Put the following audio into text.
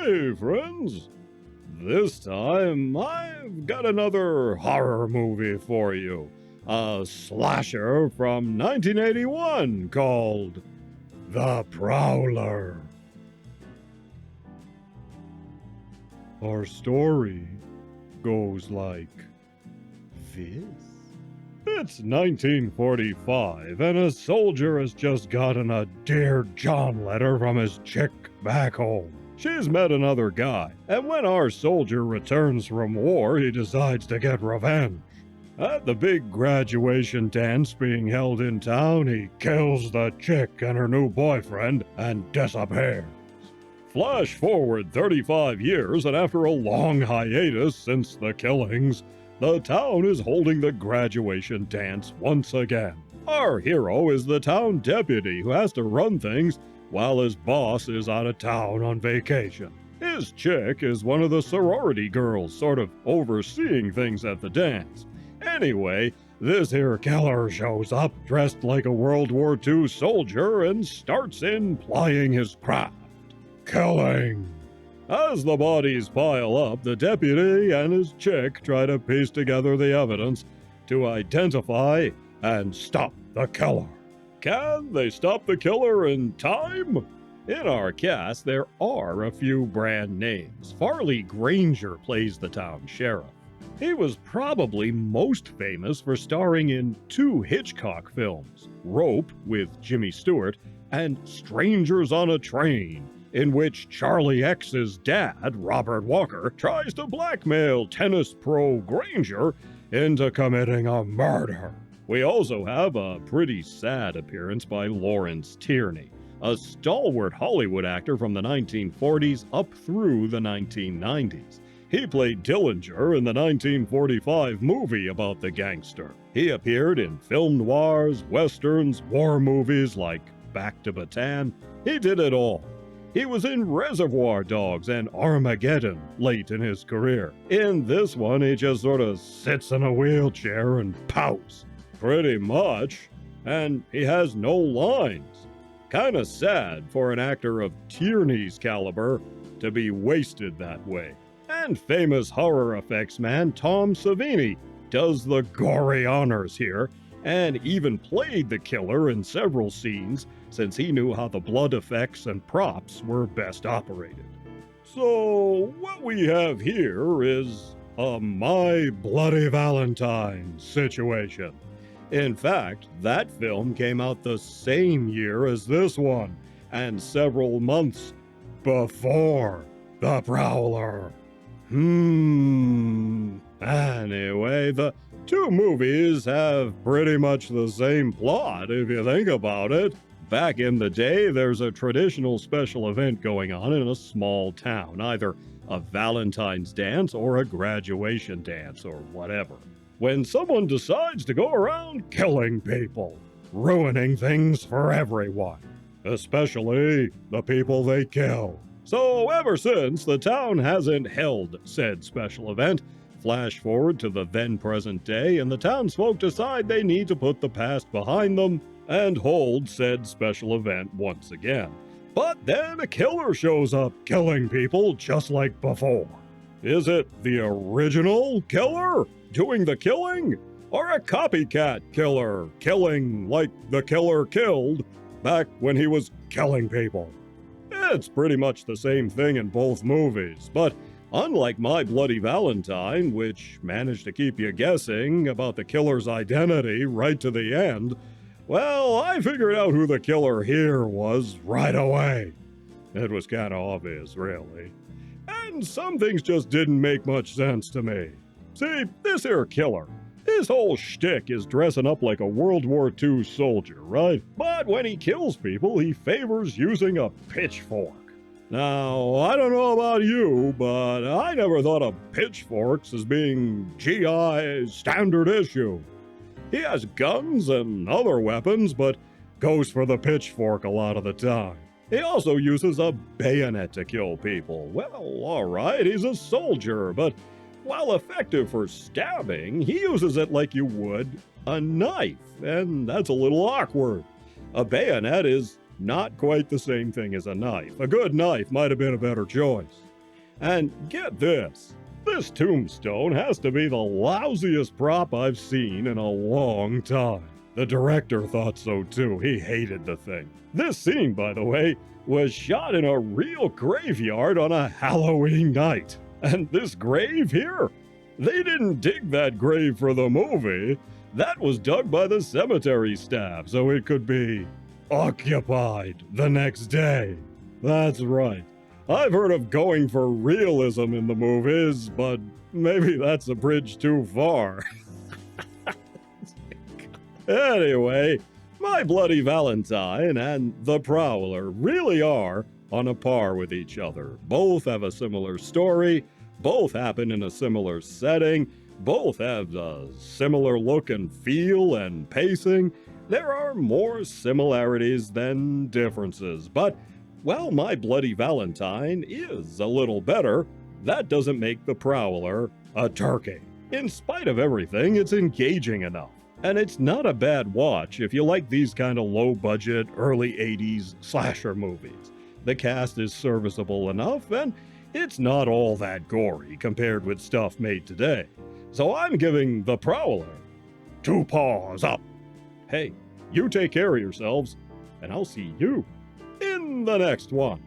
Hey, friends! This time, I've got another horror movie for you. A slasher from 1981 called The Prowler. Our story goes like this. It's 1945, and a soldier has just gotten a Dear John letter from his chick back home. She's met another guy, and when our soldier returns from war, he decides to get revenge. At the big graduation dance being held in town, he kills the chick and her new boyfriend and disappears. Flash forward 35 years, and after a long hiatus since the killings, the town is holding the graduation dance once again. Our hero is the town deputy who has to run things while his boss is out of town on vacation. His chick is one of the sorority girls, sort of overseeing things at the dance. Anyway, this here killer shows up dressed like a World War II soldier and starts in plying his craft. Killing. As the bodies pile up, the deputy and his chick try to piece together the evidence to identify and stop the killer. Can they stop the killer in time? In our cast, there are a few brand names. Farley Granger plays the town sheriff. He was probably most famous for starring in two Hitchcock films, Rope with Jimmy Stewart and Strangers on a Train, in which Charlie X's dad, Robert Walker, tries to blackmail tennis pro Granger into committing a murder. We also have a pretty sad appearance by Lawrence Tierney, a stalwart Hollywood actor from the 1940s up through the 1990s. He played Dillinger in the 1945 movie about the gangster. He appeared in film noirs, westerns, war movies like Back to Bataan. He did it all. He was in Reservoir Dogs and Armageddon late in his career. In this one, he just sort of sits in a wheelchair and pouts. Pretty much. And he has no lines. Kinda sad for an actor of Tierney's caliber to be wasted that way. And famous horror effects man Tom Savini does the gory honors here, and even played the killer in several scenes since he knew how the blood effects and props were best operated. So, what we have here is a My Bloody Valentine situation. In fact, that film came out the same year as this one, and several months before The Prowler. Anyway, the two movies have pretty much the same plot if you think about it. Back in the day, there's a traditional special event going on in a small town, either a Valentine's dance or a graduation dance or whatever, when someone decides to go around killing people, ruining things for everyone, especially the people they kill. So ever since, the town hasn't held said special event. Flash forward to the then present day, and the townsfolk decide they need to put the past behind them and hold said special event once again. But then a killer shows up, killing people just like before. Is it the original killer doing the killing, or a copycat killer killing like the killer killed back when he was killing people? It's pretty much the same thing in both movies, but unlike My Bloody Valentine, which managed to keep you guessing about the killer's identity right to the end, well, I figured out who the killer here was right away. It was kinda obvious, really. And some things just didn't make much sense to me. See, this here killer, his whole shtick is dressing up like a World War II soldier, right? But when he kills people, he favors using a pitchfork. Now, I don't know about you, but I never thought of pitchforks as being GI standard issue. He has guns and other weapons, but goes for the pitchfork a lot of the time. He also uses a bayonet to kill people. Well, alright, he's a soldier, but while effective for stabbing, he uses it like you would a knife, and that's a little awkward. A bayonet is not quite the same thing as a knife. A good knife might have been a better choice. And get this, this tombstone has to be the lousiest prop I've seen in a long time. The director thought so too. He hated the thing. This scene, by the way, was shot in a real graveyard on a Halloween night. And this grave here, they didn't dig that grave for the movie. That was dug by the cemetery staff so it could be occupied the next day. That's right. I've heard of going for realism in the movies, but maybe that's a bridge too far. Anyway, my Bloody Valentine and the Prowler really are on a par with each other. Both have a similar story, both happen in a similar setting, both have a similar look and feel and pacing. There are more similarities than differences, but while my Bloody Valentine is a little better, that doesn't make the Prowler a turkey. In spite of everything, it's engaging enough. And it's not a bad watch if you like these kind of low-budget, early 80s slasher movies. The cast is serviceable enough, and it's not all that gory compared with stuff made today. So I'm giving the Prowler 2 paws up. Hey, you take care of yourselves, and I'll see you in the next one.